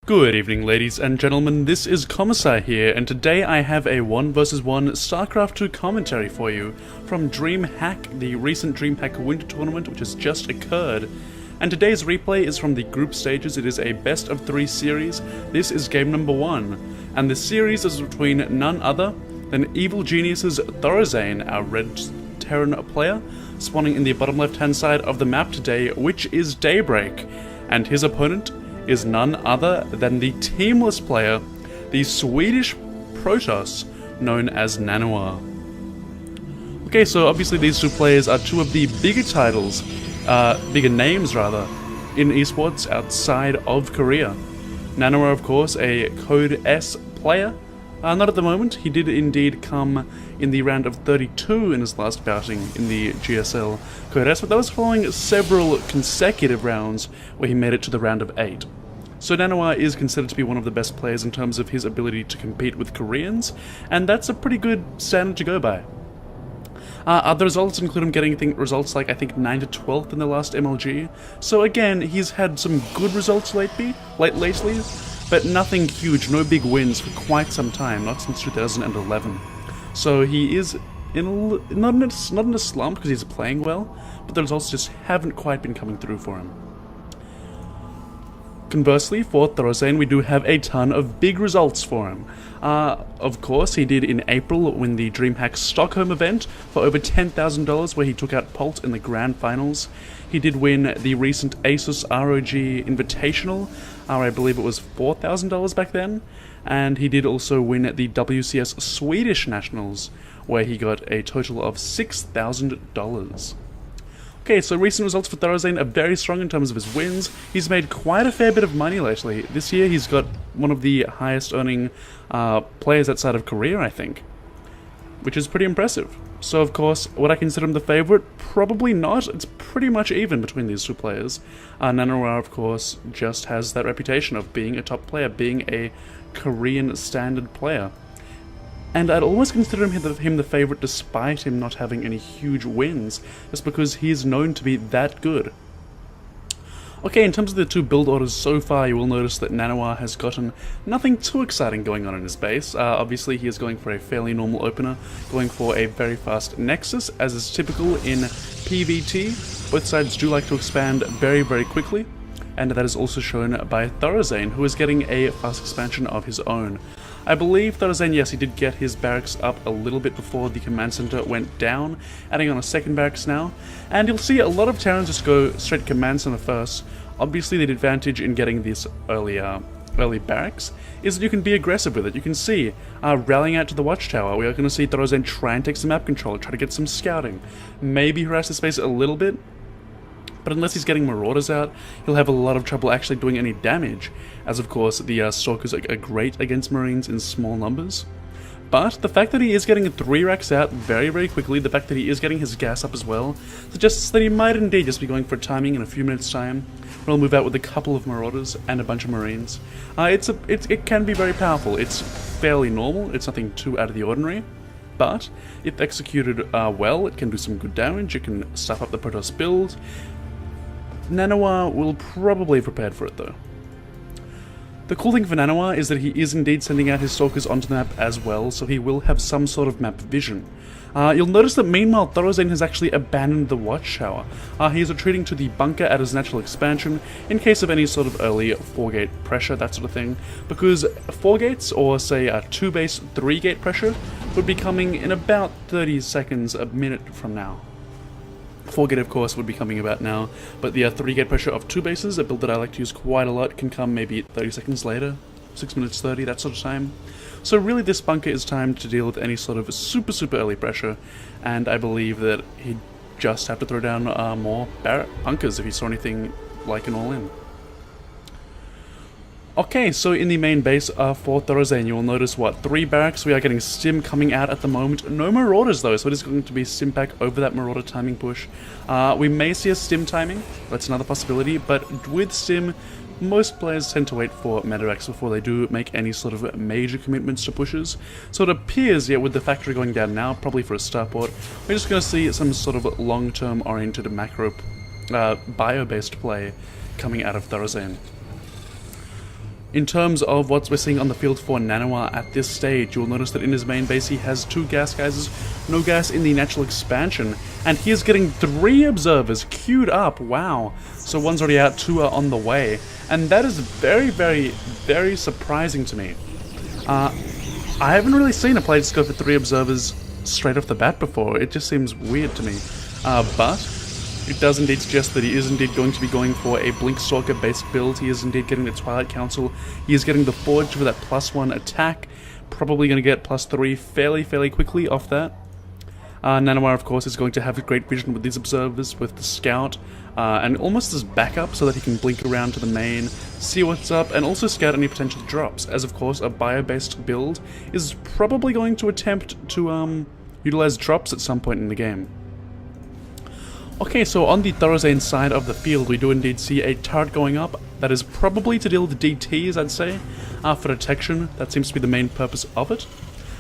Good evening, ladies and gentlemen, this is Commissar here, and today I have a 1 vs 1 Starcraft 2 commentary for you from DreamHack, the recent DreamHack Winter Tournament which has just occurred. And today's replay is from the group stages. It is a best of 3 series. This is game number 1, and the series is between none other than Evil Genius's ThorZaiIN, our red Terran player, spawning in the bottom left hand side of the map today, which is Daybreak, and his opponent is none other than the teamless player, the Swedish Protoss, known as NaNiwa. Okay, so obviously these two players are two of the bigger titles, bigger names rather, in esports outside of Korea. NaNiwa, of course, a Code S player. Not at the moment. He did indeed come in the round of 32 in his last bouting in the GSL Code S, but that was following several consecutive rounds where he made it to the round of 8. So NaNiwa is considered to be one of the best players in terms of his ability to compete with Koreans, and that's a pretty good standard to go by. Other results include him getting results like, I think, 9 to 12th in the last MLG, so again, he's had some good results lately, but nothing huge, no big wins for quite some time, not since 2011. So he is not in a slump because he's playing well, but the results just haven't quite been coming through for him. Conversely, for ThorZaiIN, we do have a ton of big results for him. Of course, he did in April win the DreamHack Stockholm event for over $10,000, where he took out Pult in the grand finals. He did win the recent Asus ROG Invitational, I believe it was $4,000 back then, and he did also win the WCS Swedish Nationals, where he got a total of $6,000. Okay, so recent results for ThorZaiIN are very strong in terms of his wins. He's made quite a fair bit of money lately. This year he's got one of the highest earning players outside of Korea, I think, which is pretty impressive. So of course, would I consider him the favourite? Probably not. It's pretty much even between these two players. NaNiwa, of course, just has that reputation of being a top player, being a Korean standard player. And I'd always consider him the favourite despite him not having any huge wins, just because he is known to be that good. Okay, in terms of the two build orders so far, you will notice that NaNiwa has gotten nothing too exciting going on in his base. Obviously, he is going for a fairly normal opener, going for a very fast Nexus, as is typical in PvT. Both sides do like to expand very, very quickly, and that is also shown by ThorZaiIN, who is getting a fast expansion of his own. I believe ThorZaiIN, yes, he did get his barracks up a little bit before the command center went down, adding on a second barracks now, and you'll see a lot of Terrans just go straight command center first. Obviously, the advantage in getting this early barracks is that you can be aggressive with it. You can see rallying out to the watchtower. We are going to see ThorZaiIN try and take some map control, try to get some scouting, maybe harass the space a little bit. But unless he's getting Marauders out, he'll have a lot of trouble actually doing any damage, as of course the Stalkers are great against Marines in small numbers. But the fact that he is getting 3 racks out very, very quickly, the fact that he is getting his gas up as well, suggests that he might indeed just be going for timing in a few minutes' time, where he'll move out with a couple of Marauders and a bunch of Marines. It can be very powerful. It's fairly normal, it's nothing too out of the ordinary. But if executed well, it can do some good damage, it can stuff up the Protoss build. NaNiwa will probably be prepared for it though. The cool thing for NaNiwa is that he is indeed sending out his Stalkers onto the map as well, so he will have some sort of map vision. You'll notice that meanwhile ThorZaiIN has actually abandoned the watchtower. He is retreating to the bunker at his natural expansion in case of any sort of early 4-gate pressure, that sort of thing, because 4 gates, or say a 2-base 3-gate pressure, would be coming in about 30 seconds, a minute from now. 4-gate, of course, would be coming about now, but the 3-gate pressure of 2 bases, a build that I like to use quite a lot, can come maybe 30 seconds later, 6 minutes 30, that sort of time. So really this bunker is timed to deal with any sort of super early pressure, and I believe that he'd just have to throw down more bunkers if he saw anything like an all-in. Okay, so in the main base for ThorZaiIN, you will notice, 3 barracks. We are getting Stim coming out at the moment. No Marauders though, so it is going to be Stim pack over that Marauder timing push. We may see a Stim timing, that's another possibility, but with Stim, most players tend to wait for medevacs before they do make any sort of major commitments to pushes. So it appears, with the factory going down now, probably for a starport, we're just going to see some sort of long-term oriented macro bio-based play coming out of ThorZaiIN. In terms of what we're seeing on the field for NaNiwa at this stage, you'll notice that in his main base he has 2 gas geysers, no gas in the natural expansion, and he is getting 3 observers queued up, wow. So one's already out, 2 are on the way, and that is very, very, very surprising to me. I haven't really seen a player just go for 3 observers straight off the bat before. It just seems weird to me, but it does indeed suggest that he is indeed going to be going for a Blink Stalker based build. He is indeed getting the Twilight Council. He is getting the Forge for that +1 attack. Probably going to get +3 fairly quickly off that. NaNiwa, of course, is going to have great vision with these observers, with the Scout, and almost as backup so that he can blink around to the main, see what's up, and also scout any potential drops, as of course a bio-based build is probably going to attempt to utilize drops at some point in the game. Okay, so on the ThorZaiIN side of the field, we do indeed see a turret going up. That is probably to deal with DTs, I'd say, for detection. That seems to be the main purpose of it.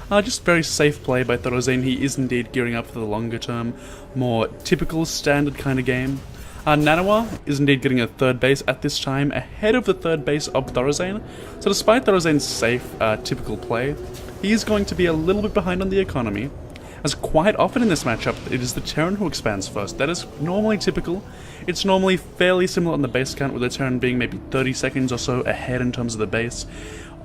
Just very safe play by ThorZaiIN. He is indeed gearing up for the longer term, more typical, standard kind of game. NaNiwa is indeed getting a 3rd base at this time, ahead of the 3rd base of ThorZaiIN. So despite ThorZaiIN's safe, typical play, he is going to be a little bit behind on the economy, as quite often in this matchup, it is the Terran who expands first. That is normally typical. It's normally fairly similar on the base count, with the Terran being maybe 30 seconds or so ahead in terms of the base.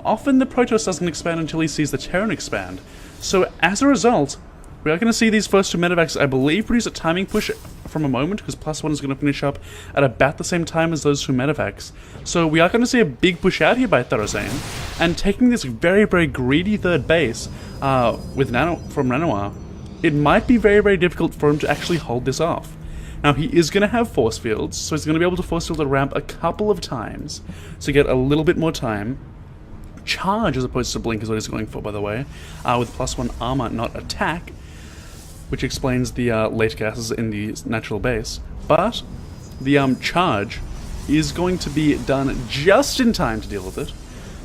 Often the Protoss doesn't expand until he sees the Terran expand. So as a result, we are going to see these first 2 medevacs, I believe, produce a timing push from a moment, because +1 is going to finish up at about the same time as those 2 medevacs. So we are going to see a big push out here by ThorZaiIN, and taking this very greedy 3rd base from NaNiwa, it might be very difficult for him to actually hold this off. Now, he is going to have force fields, so he's going to be able to force field the ramp a couple of times to get a little bit more time. Charge as opposed to blink is what he's going for, by the way, with +1 armor, not attack, which explains the late gases in the natural base. But the charge is going to be done just in time to deal with it.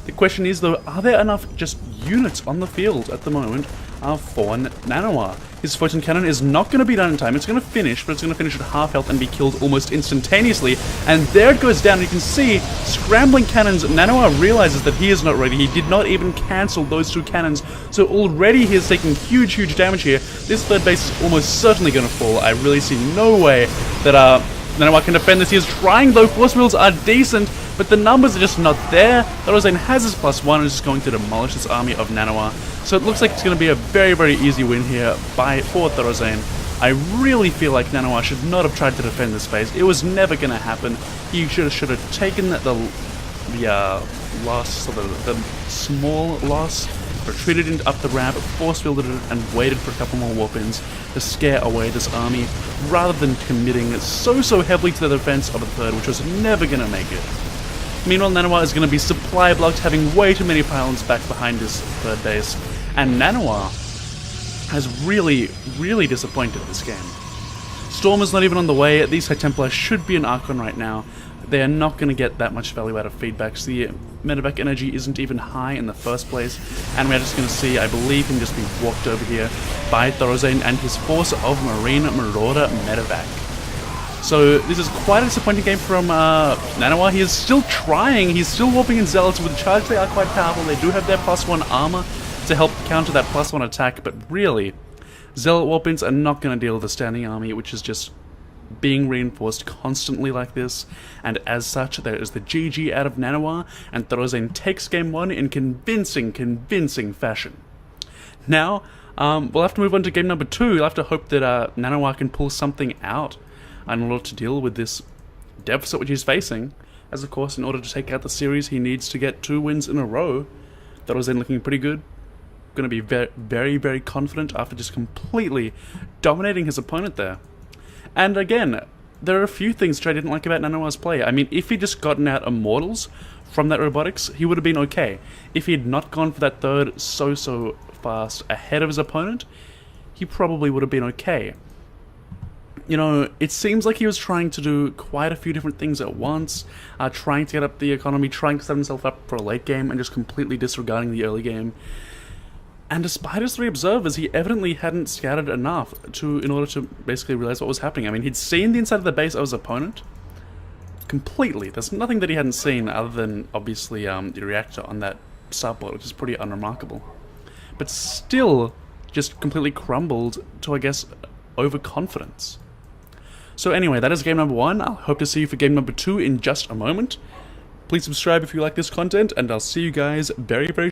The question is, though, are there enough just units on the field at the moment for NaNiwa? His photon cannon is not going to be done in time. It's going to finish, but it's going to finish at half health and be killed almost instantaneously. And there it goes down. You can see, scrambling cannons, NaNiwa realizes that he is not ready. He did not even cancel those 2 cannons, so already he is taking huge damage here. This 3rd base is almost certainly going to fall. I really see no way that NaNiwa can defend this. He is trying, though. Force fields are decent, but the numbers are just not there. ThorZaiIN has his +1 and is just going to demolish this army of NaNiwa. So it looks like it's going to be a very easy win here for ThorZaiIN. I really feel like NaNiwa should not have tried to defend this phase. It was never going to happen. He should have taken the loss, or the small loss, retreated up the ramp, force fielded it, and waited for a couple more warp-ins to scare away this army, rather than committing so heavily to the defense of the 3rd, which was never going to make it. Meanwhile, NaNiwa is going to be supply blocked, having way too many pylons back behind his 3rd base, and NaNiwa has really disappointed this game. Storm is not even on the way. These High Templar should be an Archon right now. They are not going to get that much value out of feedbacks. The medevac energy isn't even high in the first place, and we're just going to see, I believe, him just be walked over here by ThorZaiIN and his force of Marine Marauder medevac. So this is quite a disappointing game from NaNiwa. He is still trying. He's still warping in Zealots. With charge, they are quite powerful. They do have their +1 armor to help counter that +1 attack, but really, Zealot warp-ins are not going to deal with the standing army, which is just being reinforced constantly like this, and as such, there is the GG out of NaNiwa, and ThorZaiIN takes game 1 in convincing fashion. Now, we'll have to move on to game number 2. We'll have to hope that NaNiwa can pull something out in order to deal with this deficit which he's facing, as of course, in order to take out the series, he needs to get 2 wins in a row. ThorZaiIN looking pretty good. Going to be very confident after just completely dominating his opponent there. And again, there are a few things which I didn't like about NaNiwa's play. I mean, if he'd just gotten out Immortals from that robotics, he would have been okay. If he had not gone for that 3rd so fast ahead of his opponent, he probably would have been okay. You know, it seems like he was trying to do quite a few different things at once, trying to get up the economy, trying to set himself up for a late game, and just completely disregarding the early game. And despite his 3 observers, he evidently hadn't scattered enough in order to basically realize what was happening. I mean, he'd seen the inside of the base of his opponent, completely. There's nothing that he hadn't seen other than, obviously, the reactor on that starboard, which is pretty unremarkable. But still, just completely crumbled to, I guess, overconfidence. So anyway, that is game number 1. I'll hope to see you for game number 2 in just a moment. Please subscribe if you like this content, and I'll see you guys very, very